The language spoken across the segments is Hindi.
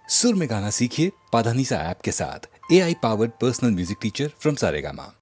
सुर में गाना सीखिए पाधानीसा ऐप के साथ। AI powered personal music teacher from Saregama.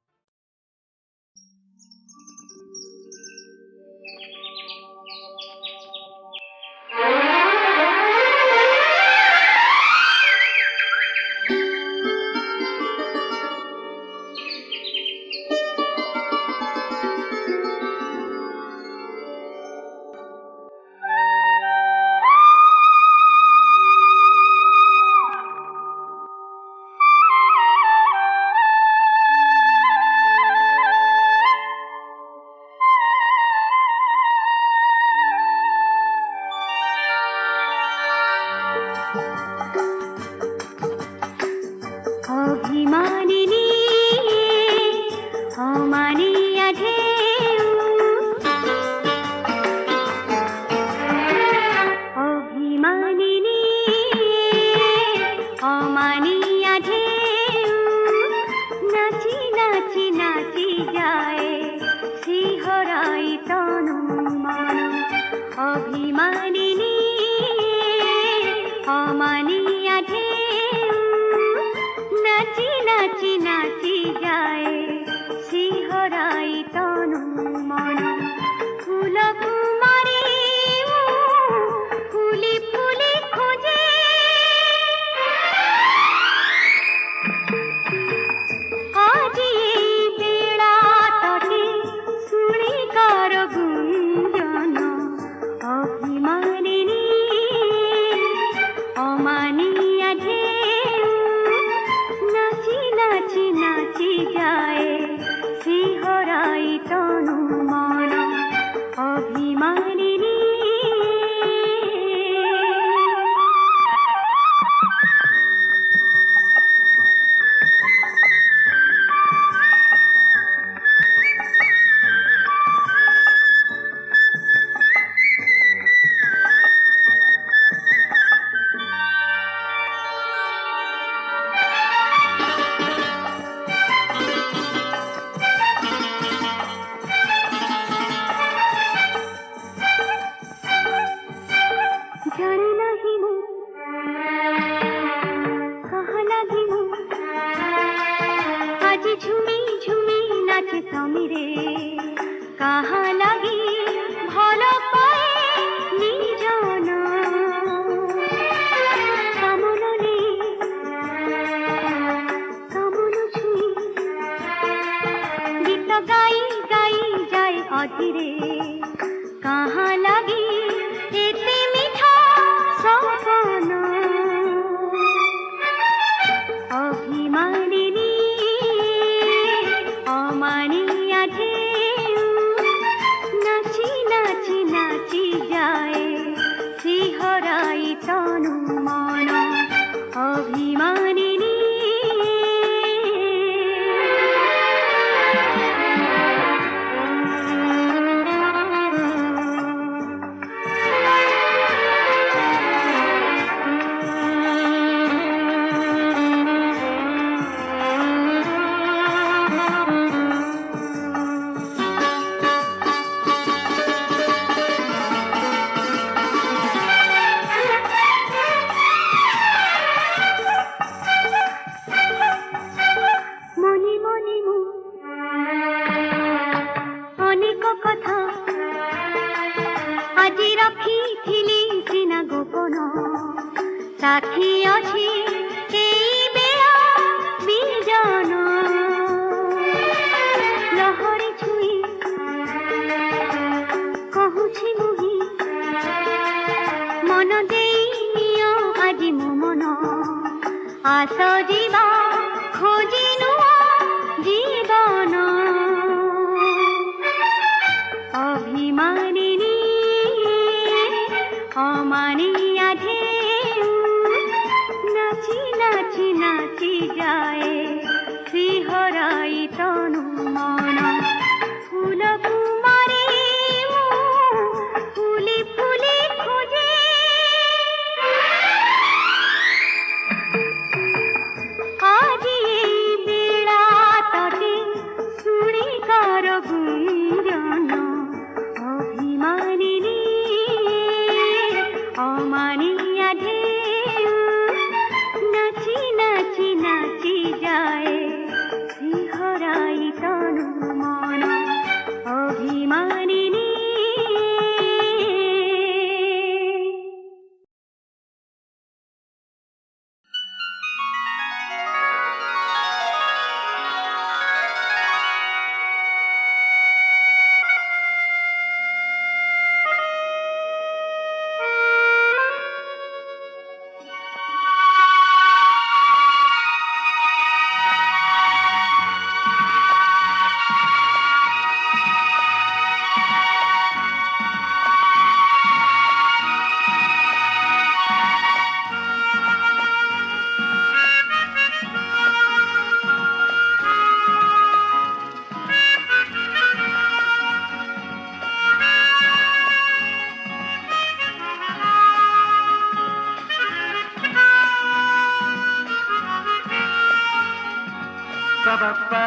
ba ba ba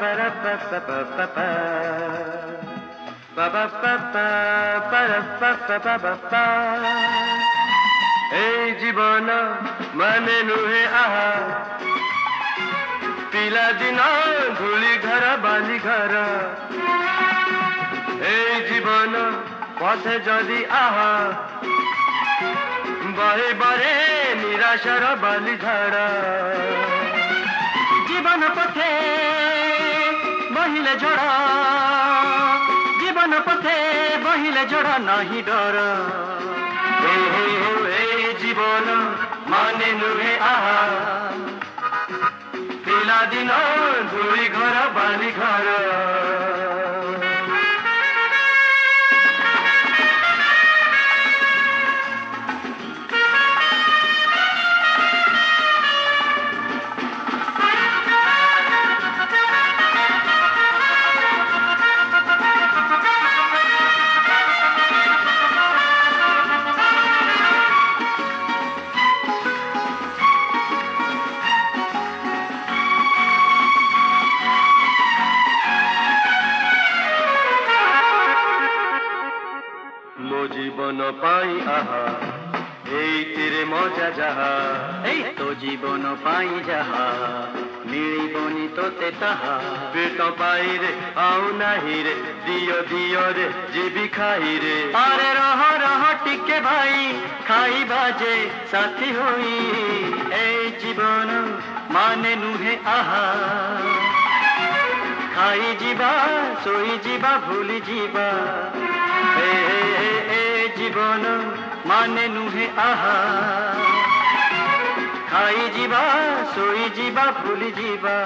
ba da ba ba ba ba ba ba ba ba ba ba da ba ba ba ba ba এই জীবন মানে নুহে আহা পিলাদিন ধূলি ঘর বালি ঘর এই জীবন পথে যদি আহা বহে বরে নিরাশার বালি ধারা জীবন পথে বহিলে ঝড় জীবন পথে বহিলে ঝড় নাহি ডর এই জীবন মানে নুহে আহা পিলাদিন ধূলি ঘর বালি ঘর জীবন পাই আহা এই তীরে মজা যাহা এই তো জীবন পাই যাহা মিলিবনি তোতে তাহা পেট পাই রে আউ নাহি রে দিও দিও রে জীবি খাই রে আরে রহ রহ টিকে ভাই খাই বাজে সাথী হই এই জীবন মানে নুহে আহা খাই ଯିବା ଶୋଇ ଯିବା ଭୁଲି ଯିବା ଏ ଜୀବନ ମାନେ ନୁହେଁ ଆହା ଖାଇ ଯିବା ଶୋଇ ଯିବା ଭୁଲି ଯିବା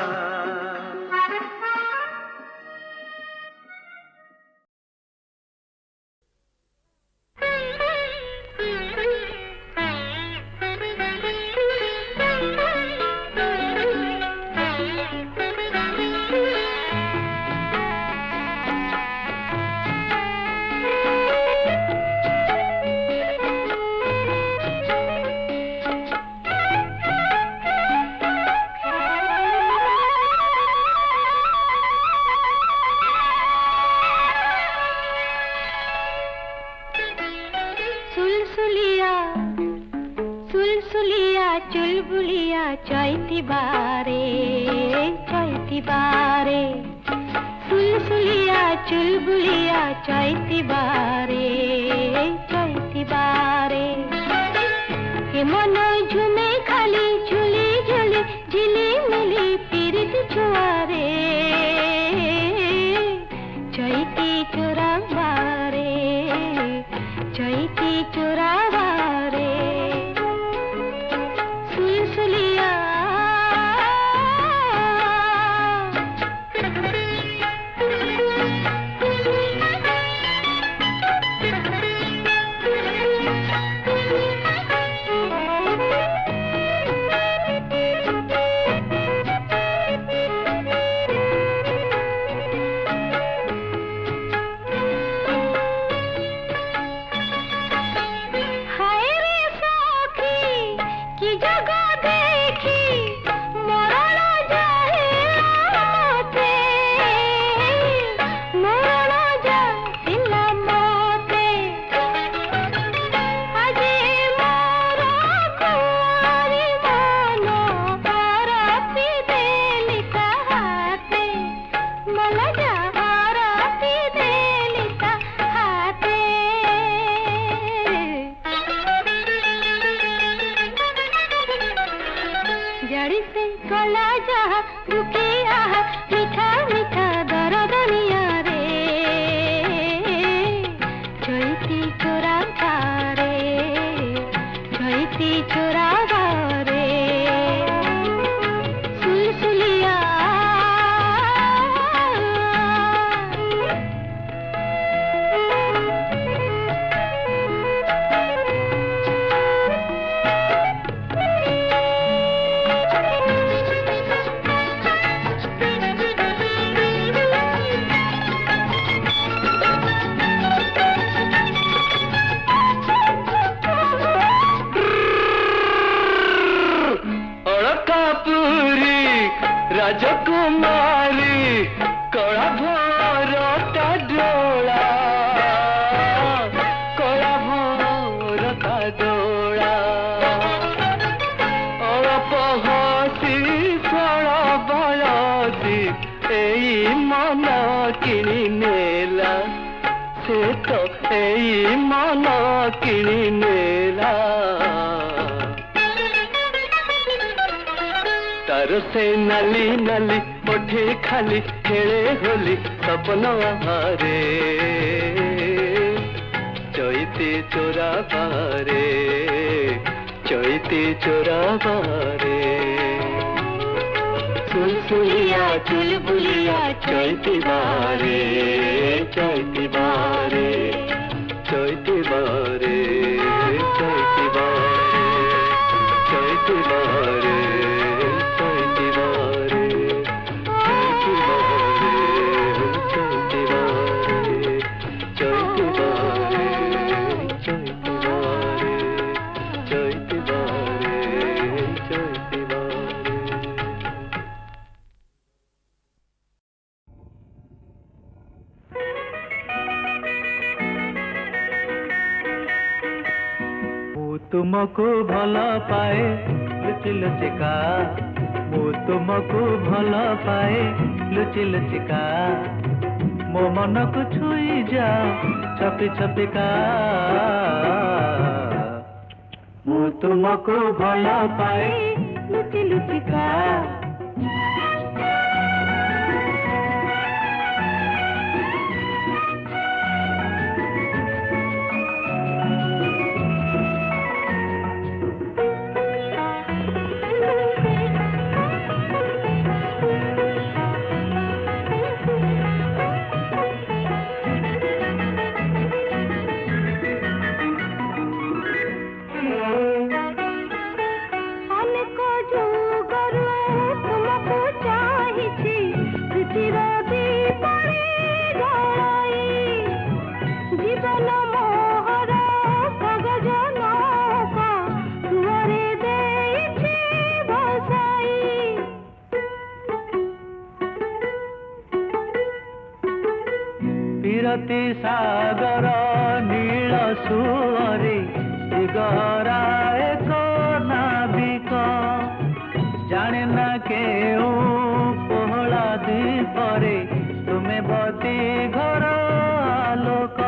चुलबुलिया चैती बारे सुलसुलिया चुलबुलिया चैती बारे हे मन झुमे खाली झुली झुली झिली मिली पीरित छुआरे चैती चोरा बारे चैती चोरा बारे राजकुमारी कड़ा भोरता डोला कड़ा भोरता डोला पहसी फड़ा बलदी एई मन किणी नेला से तो एई मन किणी नेला तार से नाली नाली पठे खाली खेले होली सपन आहारे चैती चोरा बारे चैती चोरा बारे सुलसुलिया चुलबुलिया चैती बारे चैती बारे चैती बारे चैती बारे चैती बारे तुमको भला पाए लुचि लुचिका मु तुमको भला पाए लुचि लुचिका मो मन को छुई जा छपी छपिका मु तुमको भला पाए लुचि लुचिका विरति सागर नील सुअरी दिगरा एक नाविक जाने न केउ पहला दीपरे तुम्हें बती घर आलोक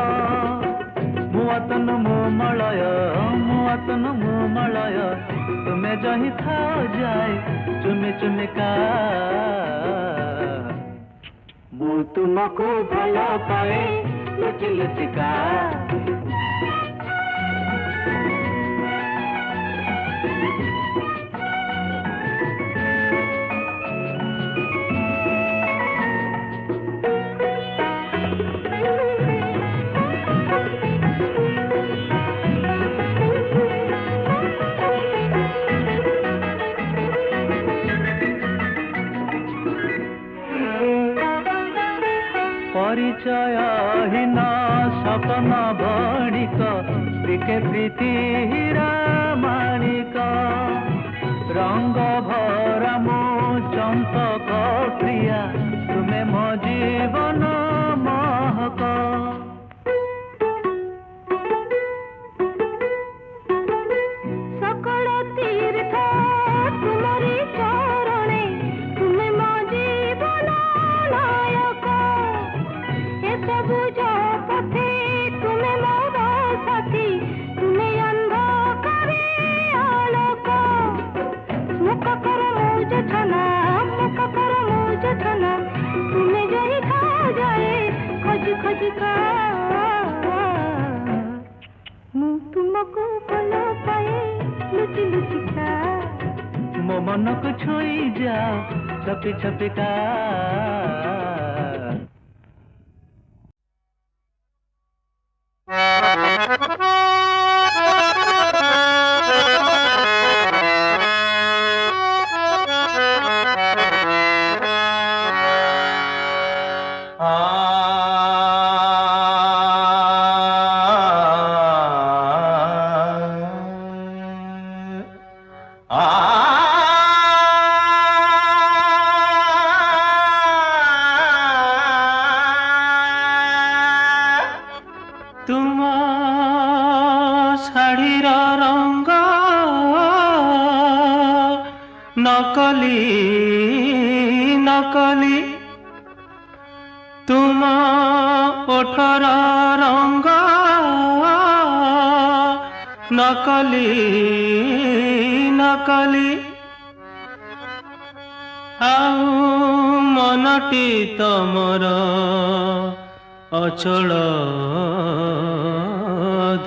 मुआतन मुमलय तुम्हें जही था जाए चुमी चुमिका मु तुमको भला पाए लुचि लुचिका परिचयहीन सपन बणिक दिखे प्रीति हीरा माणिक रंग भरा मो चंपक प्रिया तुम्हें मो जीवन महक सकल तीर्थ तुमरी चरणे तुम्हें मो जीवन नायक सब पथे तुम्हें मोर साथी तुम्हें अंधकारे आलोक मुख कर मुझ छना तुम्हें जही खा जाए खोज खोज का मु तुमको भला पाए लुचि लुचिका मो मन को छुई जा छपी छपिका নকলি নকলি তুম ওঠর রঙ্গ নকলি নকলি ଆଉ ମନଟି ତମର ଅଚଳ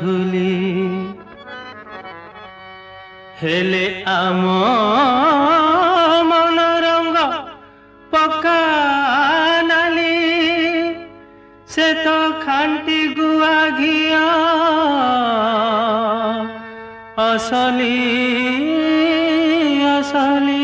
ଧୁଲି ହେଲେ ଆମ ମନ ରଙ୍ଗ ପକା ନାଲି ସେ ତ ଖାଣ୍ଟି ଗୁଆ ଘିଅ ଅସଲି ଅସଲି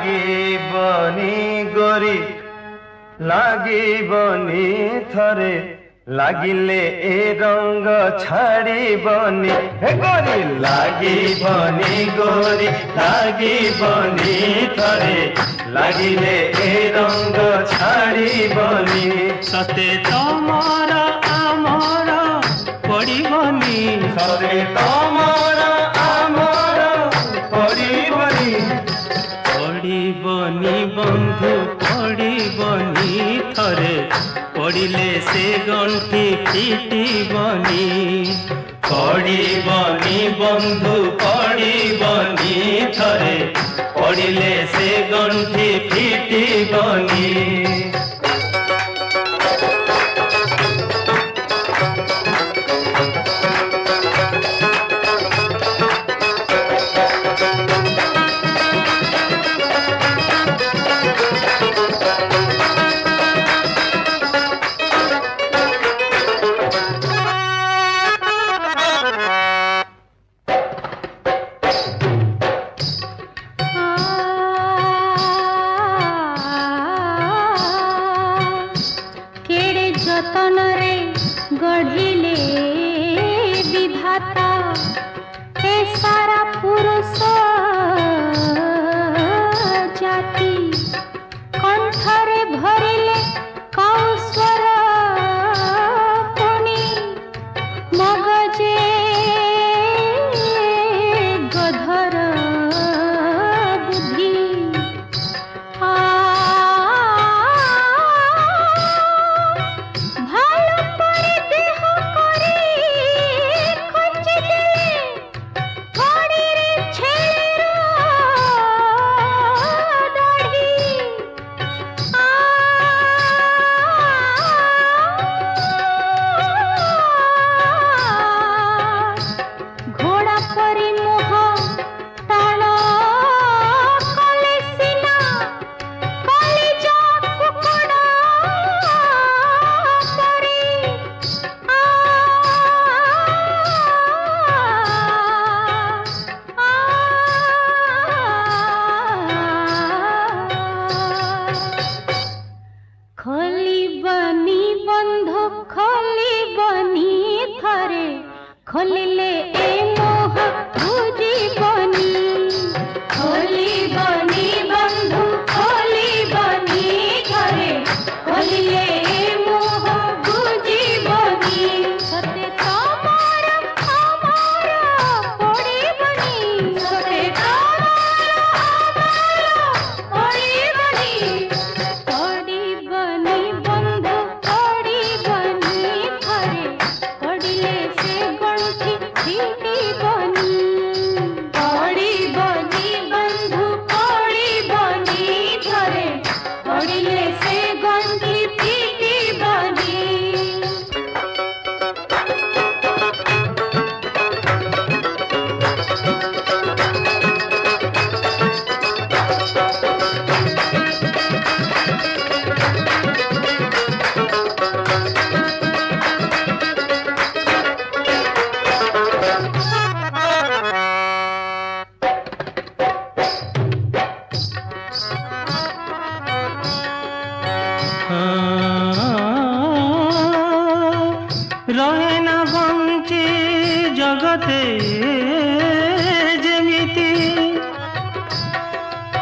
ଲାଗିବନି ଗୋରି ଲାଗିବନି ଥରେ ଲାଗିଲେ ଏ ରଙ୍ଗ ଛାଡ଼ିବନି ହେ ଗୋରି ଲାଗିବନି ଗୋରି ଲାଗିବନି ଥରେ ଲାଗିଲେ ଏ ରଙ୍ଗ ଛାଡ଼ିବନି ସତେ ତମର ଆମର ପଡ଼ିବନି ସତେ ତମର ଆମର ପଡ଼ିବନି ପଡ଼ିବନି ବନ୍ଧୁ ପଡ଼ିବନି ଥରେ ପଡ଼ିଲେ ସେ ଗଣ୍ଠି ଫିଟିବନି ପଡ଼ିବନି ବନ୍ଧୁ ପଡ଼ିବନି ଥରେ ପଡ଼ିଲେ ସେ ଗଣ୍ଠି ଫିଟିବନି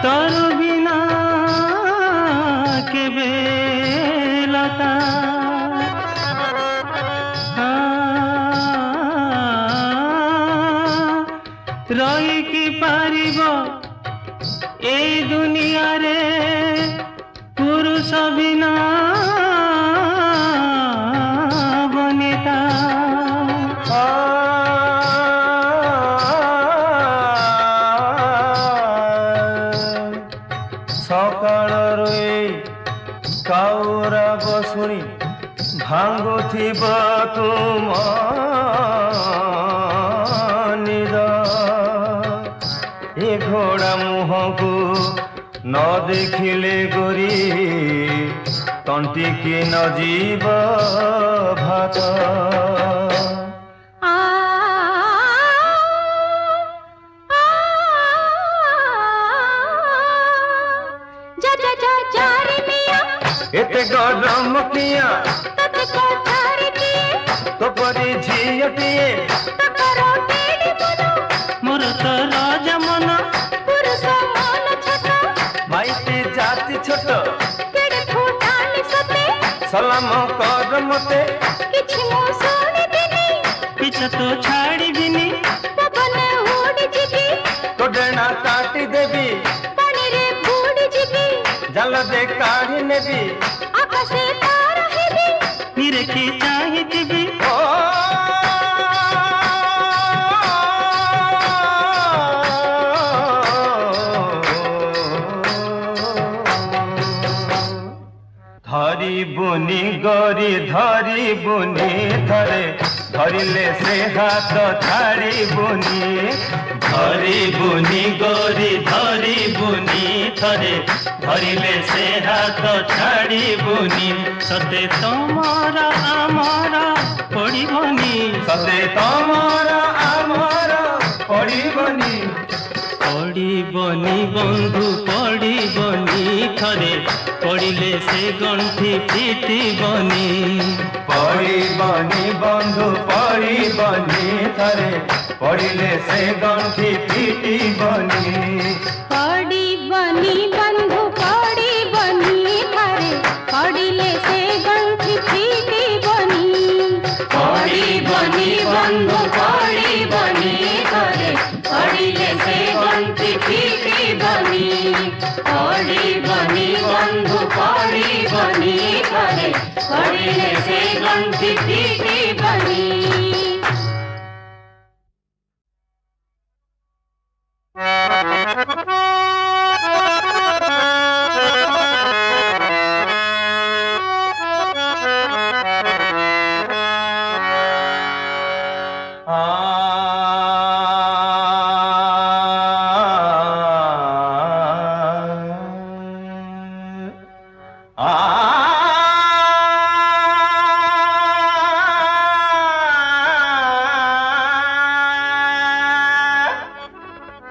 तोर बिना केबे लता रही कि पारिब ए दुनिया रे पुरुष बिना बनिता सकाळर काउरा बसुणी भांगुथिब तुम निद ए घोड़ा मुह को न देखिले गोरी तंटी की न जीव भात एते गरम किया तो परी झीयटिए मोर तो राजा मन माइती जाति छोट सलाम कर मते पीछा तो छाड़बिनी तो डेना काटी देवी जल दे काढ़ी नेबी हीरे की चाहिए धरी बुनी गरी धरी बुनी थरे धरिले से हाथ छाड़ी बुनी धरी बुनी गोरी धरी बुनी थरे धरिले से हाथ छाड़ी बुनी सते तमर आमर पड़बनी सते तमर आमर पड़बनी पड़बनी बंधु पड़बनी थरे पड़िले से गंठी फिटिबनी पड़बनी बंधु पड़बनी थरे पड़िले से गंठी फिटिबनी पड़बनी बंधु पड़बनी थरे पड़िले से गंठी फिटिबनी पड़बनी बंधु पड़बनी थरे पड़िले से गंठी फिटिबनी पड़बनी बंधु पड़बनी थरे पड़िले से गंठी फिटिबनी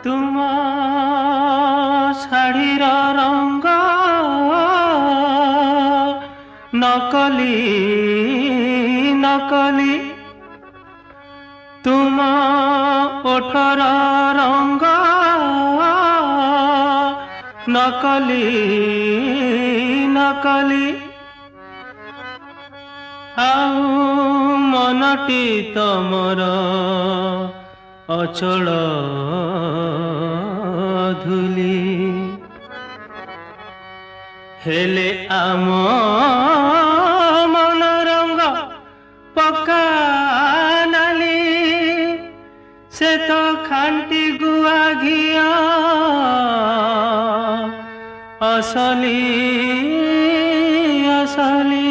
तुम शाढ़ीर रंग नकली नकली तुम ओठर रंग नकली नकली आउ मनटी तमर अचल धुली हेले आम मन रंग पक्का नाली से तो खांटी गुआ घिया असली असली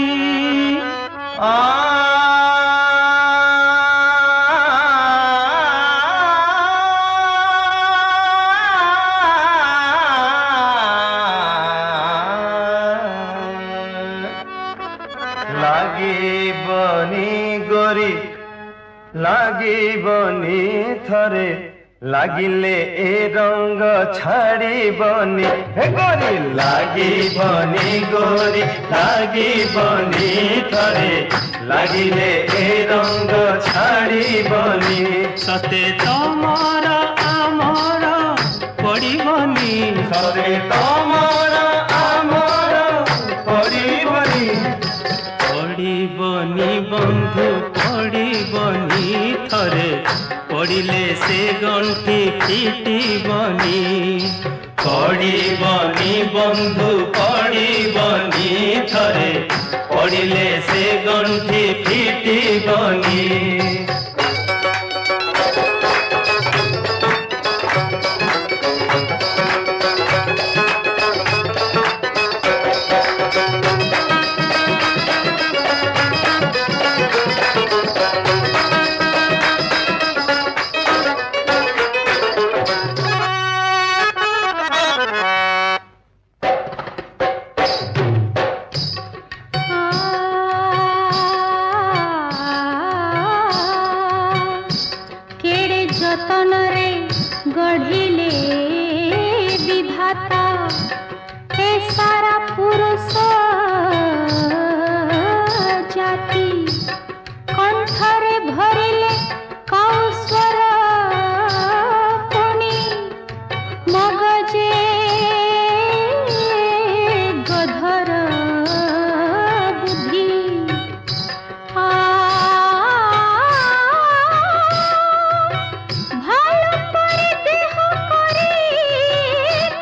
লাগিবনি থরে লাগিলে এ রঙ ছাড়িবনি হে গরি লাগিবনি গরি লাগিবনি থরে লাগিলে এ রঙ ছাড়িবনি সতে তমর আমার পড়িবনি ସତେ ତମର ଆମର ପଡ଼ିବନି ପଡ଼ିବନି ବନ୍ଧୁ ପଡ଼ିବନି ଥରେ ପଡ଼ିଲେ ସେ ଗଣ୍ଠି ଫିଟିବନି ପଡ଼ିବନି ବନ୍ଧୁ ପଡ଼ିବନି ଥରେ ପଡ଼ିଲେ ସେ ଗଣ୍ଠି ଫିଟିବନି केड़े जतन रे गढ़िले विधाता ए सारा पुरुष जाति कंठरे भरिले कौस्वर पुणी मगजे गधर बुद्धि ভালো করে দেহ করে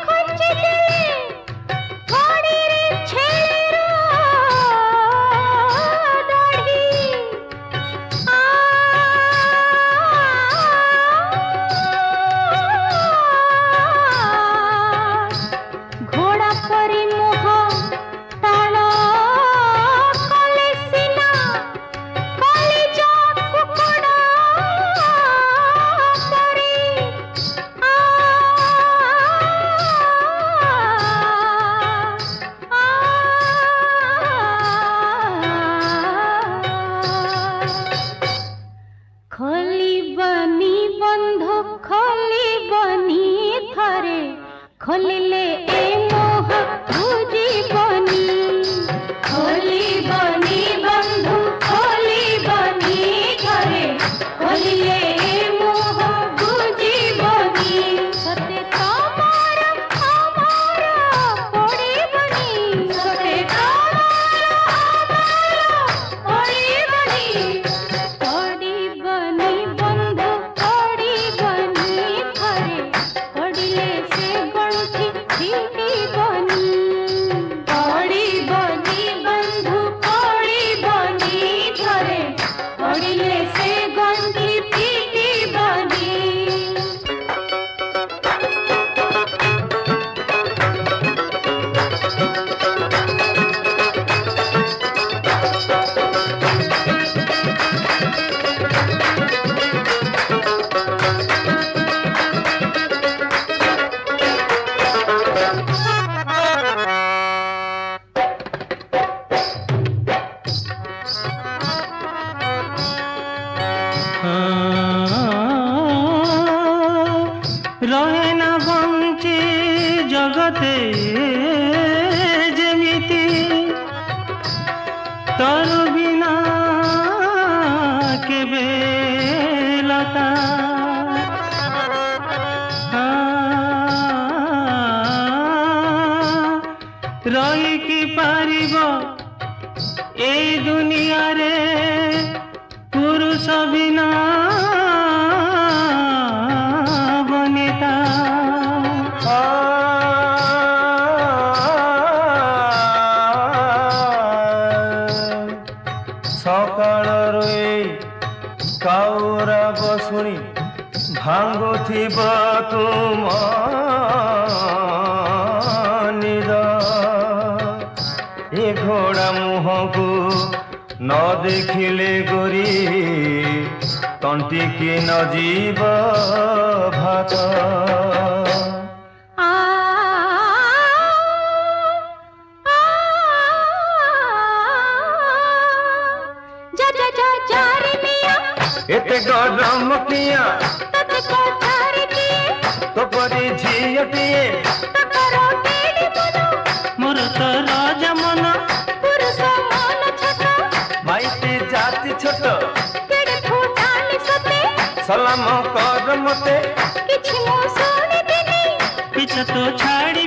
খঞ্জি দিলে ঘড়িরে ছেলের দাড়ি ঘোড়া পরি মোহ তাল কলে সিনা কলিজা কুকুড়া পরি খলিবনি বন্ধু খলিবনি থরে খলিলে এ মোহ বুঝিবনি খলিবনি বন্ধু খলিবনি থরে খলিলে এ মোহ বুঝিবনি সতে তমর আমার পড়িবনি সতে তমর আমার পড়িবনি পড়িবনি বন্ধু পড়িবনি থরে পড়িলে সে গণ্ঠি ফিটিবনি পড়িবনি বন্ধু পড়িবনি থরে পড়িলে সে গণ্ঠি ফিটিবনি রহে না বঞ্চি জগতে যেমিতি তর বিনা কেবে লতা রহি কি পারিব এই দুনিয়ারে পুরুষ বিনা বনিতা ସକାଳରୁ ଏଇ କାଉରା ବସୁଣି ଭାଙ୍ଗୁଥିବ ତୁମ ନିଦ ଏ ଘୋଡ଼ା ମୁହଁକୁ ନ ଦେଖିଲେ ଗୋରି ତଣ୍ଟିକି ନ ଯିବ ଭାତ जा जा जा जा रे मिया एते गरम किया तते को तारे किए तो परी झियटिए तकरो केड़ी मनो मोर तो राजा मन पुरुष मन छोट माइती जाति छोट केड़े फुटानी सते सलाम कर मते किछि मो सुनी दिनी पिछ तो छाड़ी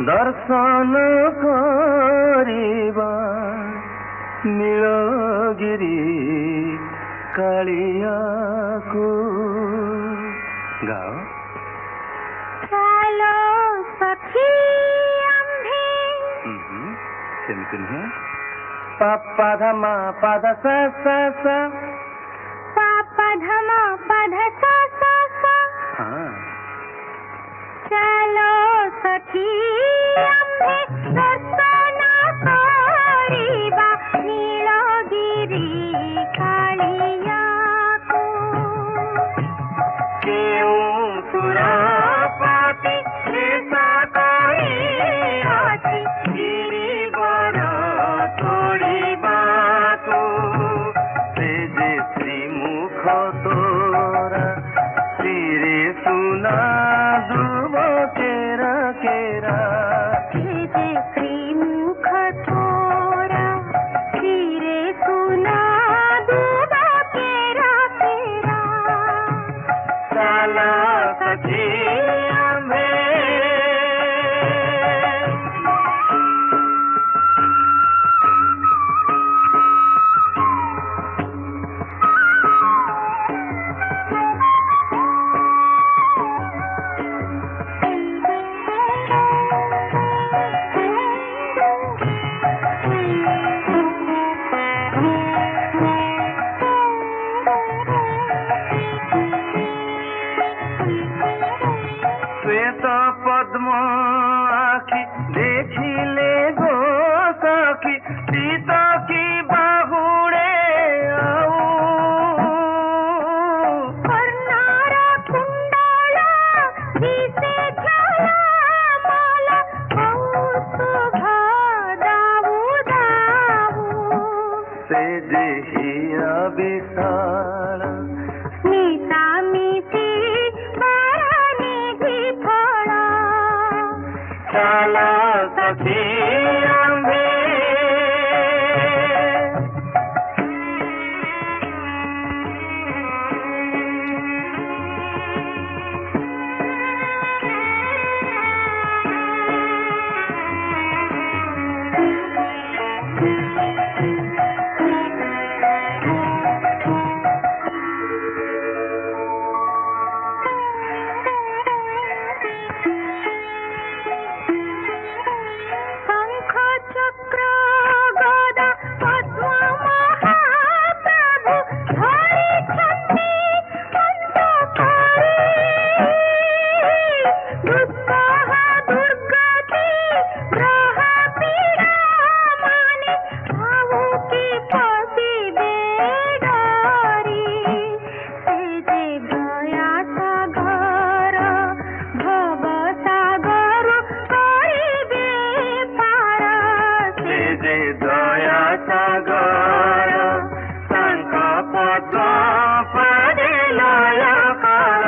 दर्शन करिबा नीलगिरी कालिया को गाओ चलो सखी आम्भे सेमती नुहे पापा धमा पद सा सा सा पापा धमा पध सा सा सा हाँ चलो सखी आम्भे दर्शन करिबा नीलगिरी कालिया को केउं सुरापाती ऐसा कही आछि गिरिवर तोड़िबाको से जे श्रीमुख तोरा श्रीरे सुना दुब केरा केरा जे श्रीमुख तोरा धीरे सुना दुबा केरा केरा चला सखी आम्भे श्वेत पद्म आखि देखिले गो सखी सीत की बाहुड़े आऊ कर्णारा कुंडला दिसे छला माला कौस्तुभ दाऊ दाऊ से जे हिया विशाल स्मिता मिति बारानिधि फला चला सखी आम्भे शंख चक्र गदा पद्म महाप्रभु धरिछन्ति अन्तःपुरे दुस्सह दुर्गति ग्रह पीड़ा माने भावुकी पशिबे डरी से जे दया सागर भव सागर करिबे पार से जे दया सागर शंख पद्म पदे लय कर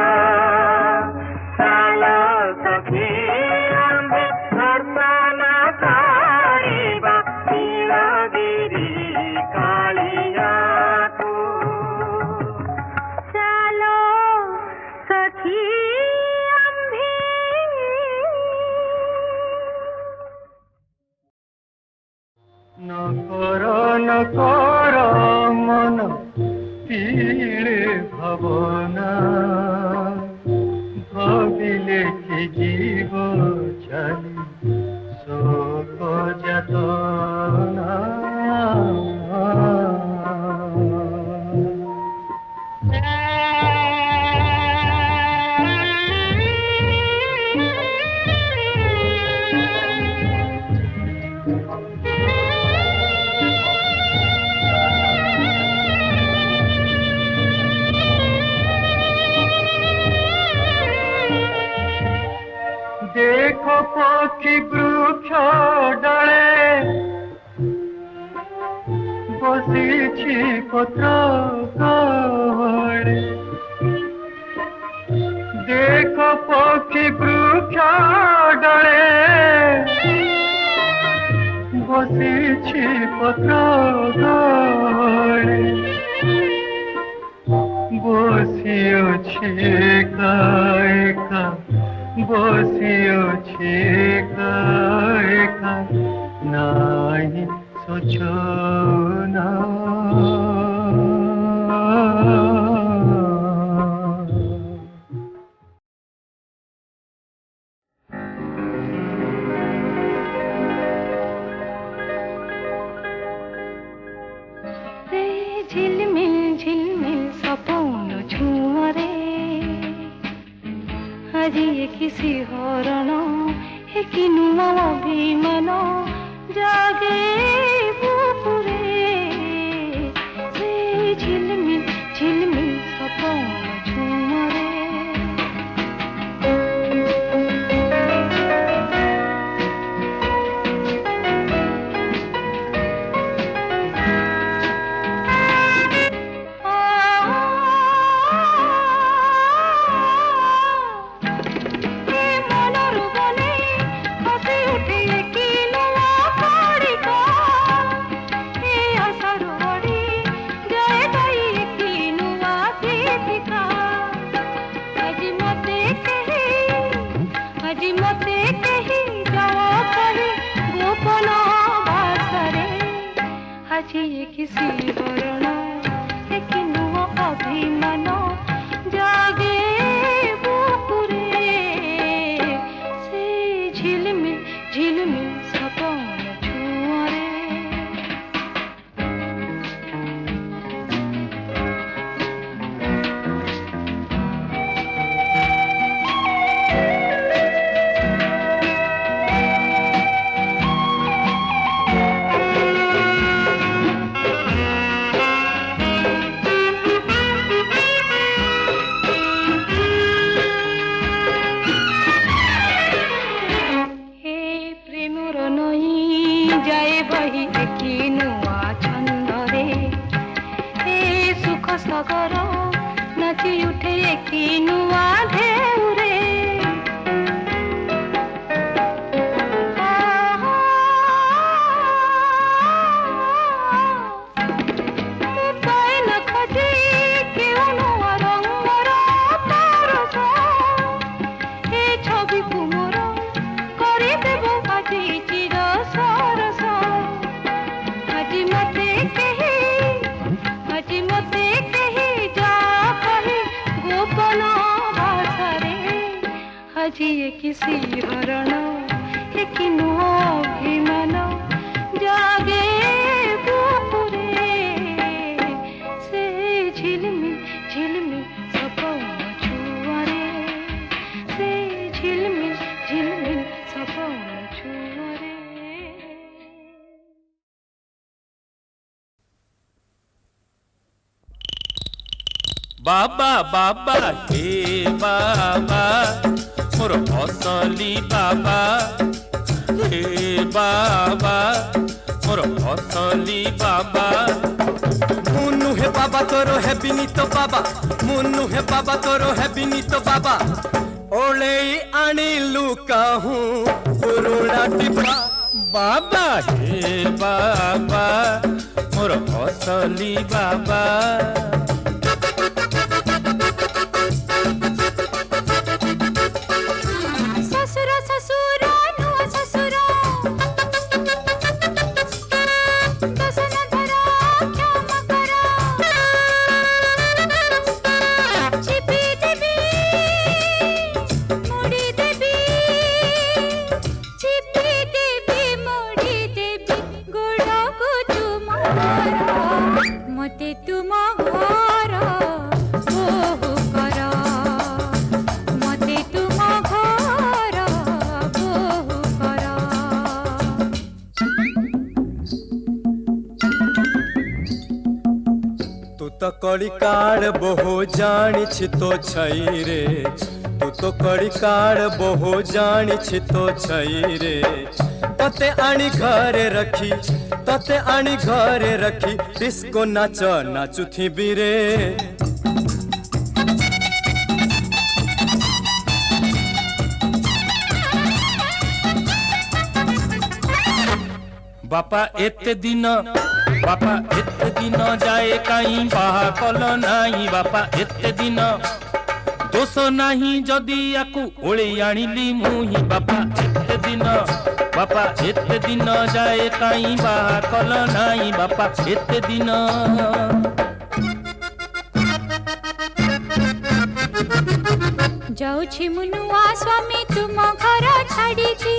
चला सखी आम्भे दर्शन करिबा नीलगिरी कालिया को चलो सखी आम्भे न कर मन पीड़े भवना भाविले कि जीव छाली शोक जतना देखो पक्षी वृक्ष डाले बसिछि पत्र गहळे देखो पक्षी वृक्ष डाले बसिछि पत्र गहळे बसियोछि एका एका बसियोछि एका नाही सूचना ঝিলমিল ঝিলমিল সপন ঝুমরে আজি কিসি হরণ হে কি নুয়া অভিমান জাগে বুকুরে সে ঝিলমিল ঝিলমিল সপন ঝুমরে किसी हरण एक नुआ अभिमान जागे बुकुरे से झिलमिल झिलमिल सपन छुआरे सागर नाची उठे की नुआ ढेउरे पाए न खोजे क्यों नुआ रंगर तरस हे छवि कुमोर करी देव आज चिर सरस आज मते कही आज मते আজি কিসি হরণ এক নুয়া অভিমান জাগে বুকুরে সে ঝিলমিল ঝিলমিল সপন ছুয়ারে সে ঝিলমিল ঝিলমিল সপন ছুয়ারে बाबा बाबा हे बाबा मोर असली बाबा हे बाबा मोर असली बाबा मुन्नु हे बाबा तोरो है बिनीत बाबा मुन्नु हे बाबा तोरो है बिनीत बाबा ओले आनिलु कहूँ पुरुणा टिपा बाबा हे बाबा मोर असली बाबा तो कड़ी काड़ बहु जानी छि तो छई रे तू तो कड़ी काड़ बहु जानी छि तो छई रे तते आनी घरे रखी डिस्को नाच नाचुथी बीरे बापा एते दिन जाए कहीं बाहा कल नहीं बापा एते दिन दोष नहीं जदि याकू ओले आनिली मुही बापा एते दिन बापा एते दिन जाए काई बाहा कल नाई बापा एते दिन जाऊछि मुनुआ स्वामी तुम घर छाड़िकी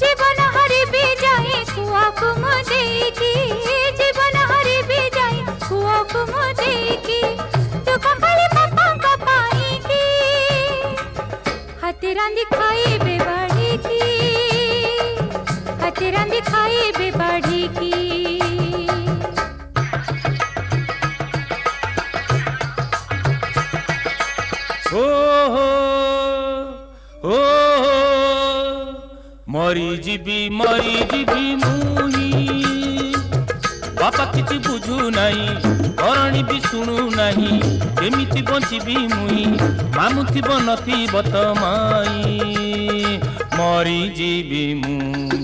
जीवन हरिबी जाए कुआ कुम देकी जीवन हरिबी जाए कुआ कुम देकी दुख खाली पापा का पाईकी हाथे रांधी खाइबे बाढ़ीकी हाथे रांधी खाइबे बाढ़ीकी मरी जीवी मुही बापा किछि बुझु नाही करणी भी शुणु नाही केमिति बंचिबी मुही मामुथिब नथिब त माई मरी जीवी मुही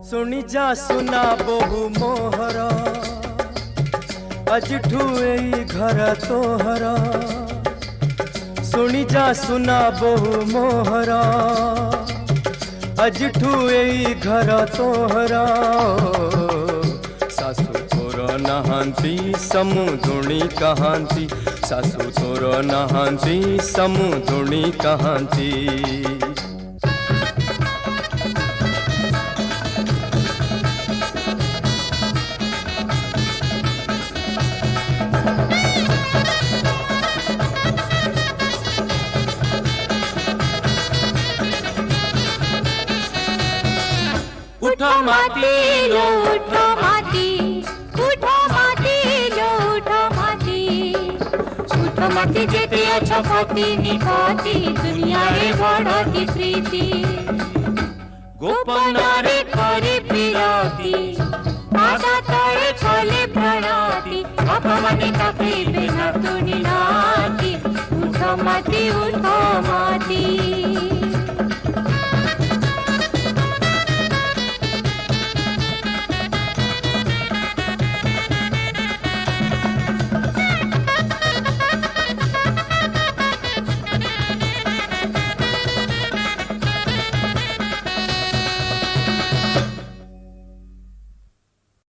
सुनी जा सुना बहु मोहरा अजठू एई घर तोहरा सुनी जा सुना बहु मोहरा अजठू एई घर तोहरा सासु तोर नहांती समुदुणी कहांती सासु तोर नहांती समुदुणी कहांती उठो माती लो उठो माती उठो माती लो उठो माती जेते अच्छा पाती निभाती दुनिया रे बड़ती प्रीति गोपन रे करे पिराती आशा तळे छले प्रणाती अपमाने ताके बिना तुनी नाती उठो माती